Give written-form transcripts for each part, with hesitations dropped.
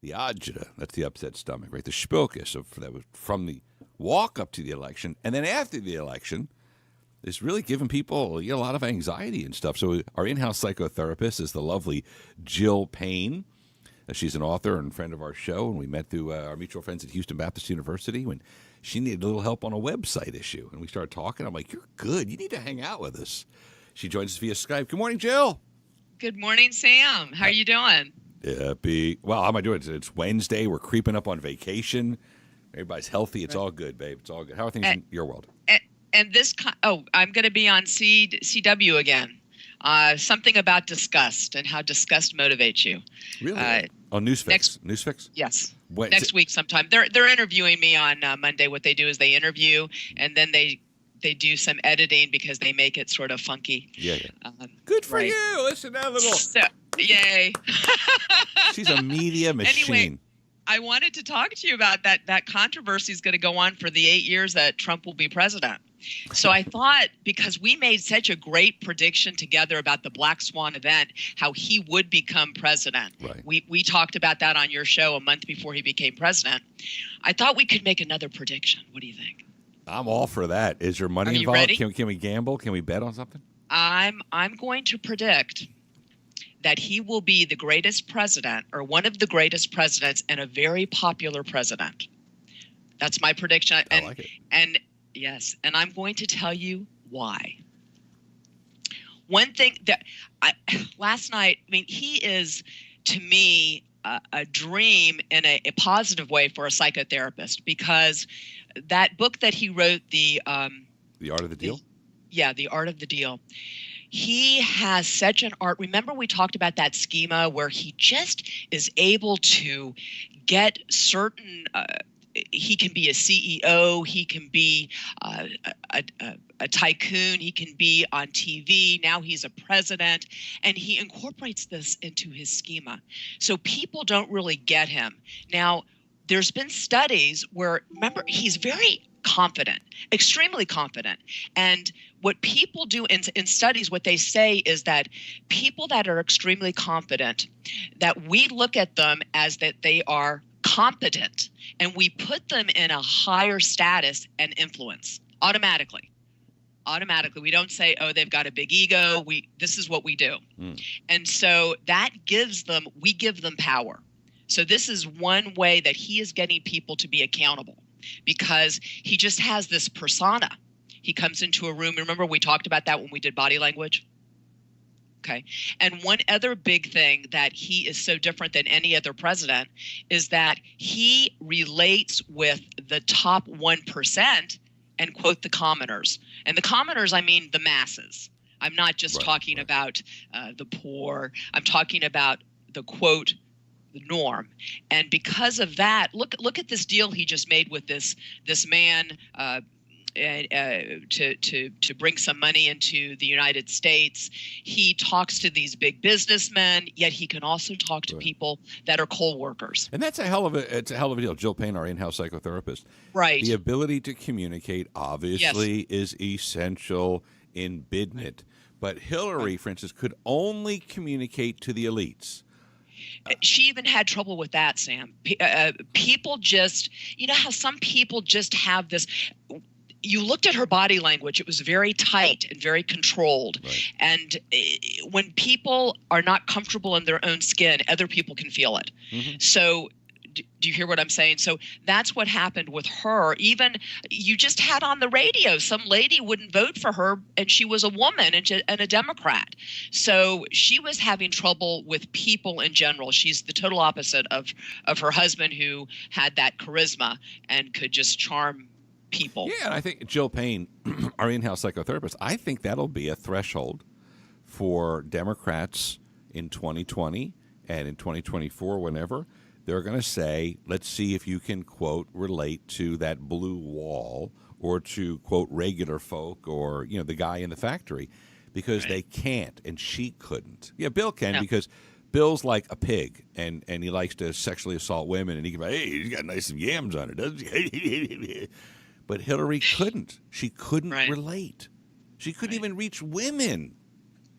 the agita, that's the upset stomach, right? The spilkus that was from the walk up to the election, and then after the election, is really giving people a lot of anxiety and stuff. So our in-house psychotherapist is the lovely Jill Payne. She's an author and friend of our show, and we met through our mutual friends at Houston Baptist University when she needed a little help on a website issue. And we started talking. I'm like, you're good. You need to hang out with us. She joins us via Skype. Good morning, Jill. Good morning, Sam. How are you doing? Well, how am I doing? It's Wednesday. We're creeping up on vacation. Everybody's healthy. It's all good, babe. It's all good. How are things in your world? And I'm going to be on CW again. Something about disgust and how disgust motivates you. Really? On Newsfix? Newsfix? Yes. Next week sometime. They're interviewing me on Monday. What they do is they interview, and then they do some editing because they make it sort of funky. Yeah. Good for you. Listen, that little. So, yay. She's a media machine. Anyway, I wanted to talk to you about that. That controversy is going to go on for the 8 years that Trump will be president. So I thought, because we made such a great prediction together about the Black Swan event, how he would become president. Right. We talked about that on your show a month before he became president. I thought we could make another prediction. What do you think? I'm all for that. Is there money involved? Ready? Can we gamble? Can we bet on something? I'm going to predict that he will be the greatest president, or one of the greatest presidents, and a very popular president. That's my prediction. I like it. And yes, and I'm going to tell you why. One thing that last night, he is, to me, a dream in a positive way for a psychotherapist, because that book that he wrote, The Art of the Deal? The Art of the Deal. He has such an art. Remember, we talked about that schema where he just is able to get certain he can be a CEO, he can be a tycoon, he can be on TV, now he's a president, and he incorporates this into his schema. So people don't really get him. Now, there's been studies where, remember, he's very confident, extremely confident. And what people do in studies, what they say is that people that are extremely confident, that we look at them as that they are competent, and we put them in a higher status and influence automatically. We don't say, oh, they've got a big ego. This is what we do. And so that we give them power. So this is one way that he is getting people to be accountable, because he just has this persona. He comes into a room. Remember, we talked about that when we did body language? Okay. And one other big thing that he is so different than any other president is that he relates with the top 1% and quote the commoners. And the commoners, I mean the masses. I'm not just talking about the poor. I'm talking about the quote, the norm. And because of that, look at this deal he just made with this man to bring some money into the United States. He talks to these big businessmen, yet he can also talk to people that are coal workers. And that's a hell of a deal. Jill Payne, our in-house psychotherapist. Right. The ability to communicate obviously is essential in business. But Hillary, for instance, could only communicate to the elites. She even had trouble with that, Sam. People just, how some people just have this. You looked at her body language. It was very tight and very controlled. Right. And when people are not comfortable in their own skin, other people can feel it. Mm-hmm. So do you hear what I'm saying? So that's what happened with her. Even you just had on the radio, some lady wouldn't vote for her, and she was a woman and a Democrat. So she was having trouble with people in general. She's the total opposite of her husband, who had that charisma and could just charm people. Yeah, and I think Jill Payne, our in-house psychotherapist, I think that'll be a threshold for Democrats in 2020 and in 2024, whenever. They're going to say, let's see if you can, quote, relate to that blue wall, or to, quote, regular folk, or, the guy in the factory, because they can't, and she couldn't. Yeah, Bill can, because Bill's like a pig, and he likes to sexually assault women, and he can be, hey, he's got nice yams on it, doesn't he? But Hillary couldn't. She couldn't relate. She couldn't even reach women.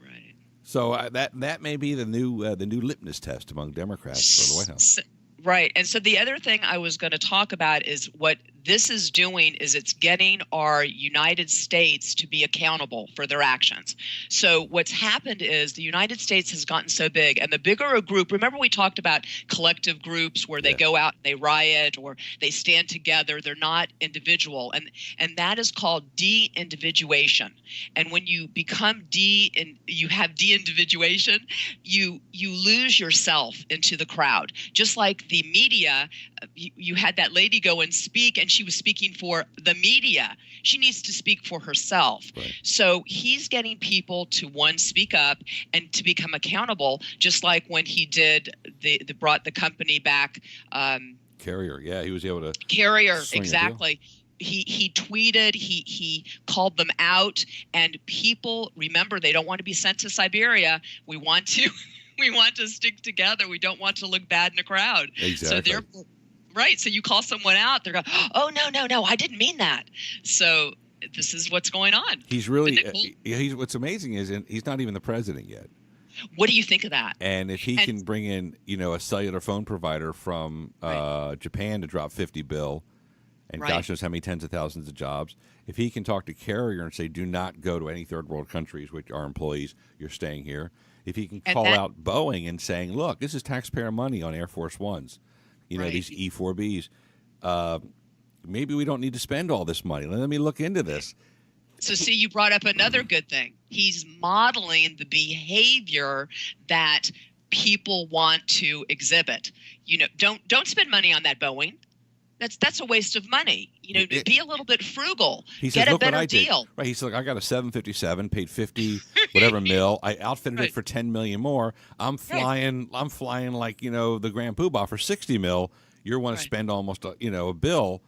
Right. So that may be the new litmus test among Democrats for the White House. Right. And so the other thing I was going to talk about is what this is doing is it's getting our United States to be accountable for their actions. So what's happened is the United States has gotten so big, and the bigger a group, remember we talked about collective groups where they go out and they riot or they stand together, they're not individual. And that is called de-individuation. And when you become you have de-individuation, you lose yourself into the crowd. Just like the media, you had that lady go and speak, and she was speaking for the media. She needs to speak for herself. Right. So he's getting people to, one, speak up and to become accountable, just like when he did brought the company back. Carrier, yeah, he was able to. Carrier, swing a deal. exactly. He tweeted, he called them out, and people, remember, they don't want to be sent to Siberia. We want to stick together. We don't want to look bad in a crowd. Exactly. So right. So you call someone out, they're going, oh, no, I didn't mean that. So this is what's going on. He's really, what's amazing is he's not even the president yet. What do you think of that? And if he can bring in, a cellular phone provider from Japan to drop 50 bill, and gosh knows how many tens of thousands of jobs, if he can talk to Carrier and say, do not go to any third world countries, which are employees, you're staying here. If he can call out Boeing and saying, look, this is taxpayer money on Air Force Ones, these E-4Bs, maybe we don't need to spend all this money. Let me look into this. So see, you brought up another good thing. He's modeling the behavior that people want to exhibit. Don't spend money on that Boeing. That's a waste of money. Be a little bit frugal. He says, get a look better what I did. deal. Right. He's like, I got a 757, paid 50 whatever mil. I outfitted it for 10 million more. I'm flying like, the Grand Poobah for 60 mil. You want to spend almost a bill.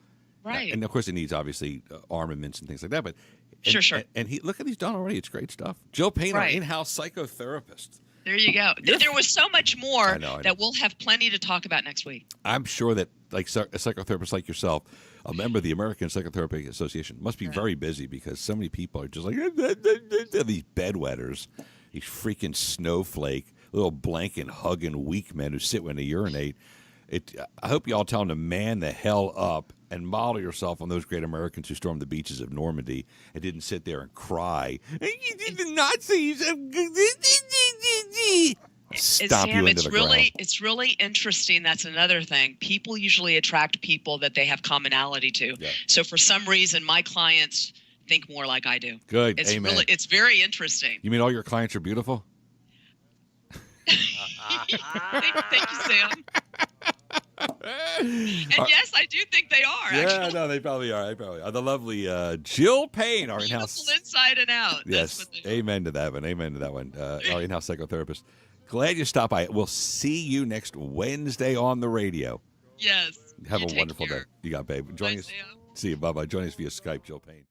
Right. And of course it needs obviously armaments and things like that, but sure. And he look at he's done already. It's great stuff. Jill Payne, our in-house psychotherapist. There you go. There was so much more I know. that we'll have plenty to talk about next week. I'm sure that a psychotherapist like yourself, a member of the American Psychotherapy Association, must be very busy because so many people are just like these bedwetters, these freaking snowflake, little blanket hugging weak men who sit when they urinate. I hope you all tell them to man the hell up and model yourself on those great Americans who stormed the beaches of Normandy and didn't sit there and cry. The Nazis. Stomp you into the ground. It's really interesting. That's another thing. People usually attract people that they have commonality to. Yeah. So for some reason, my clients think more like I do. Good. Amen. It's very interesting. You mean all your clients are beautiful? Thank you, Sam. And yes, I do think they are. Yeah, actually. no, they probably are. The lovely Jill Payne, our in-house inside and out. Yes, amen to that one. Amen to that one. Our in-house psychotherapist. Glad you stopped by. We'll see you next Wednesday on the radio. Yes. Have a wonderful day. You got, babe. Join us. Sam. See you. Bye-bye. Join us via Skype, Jill Payne.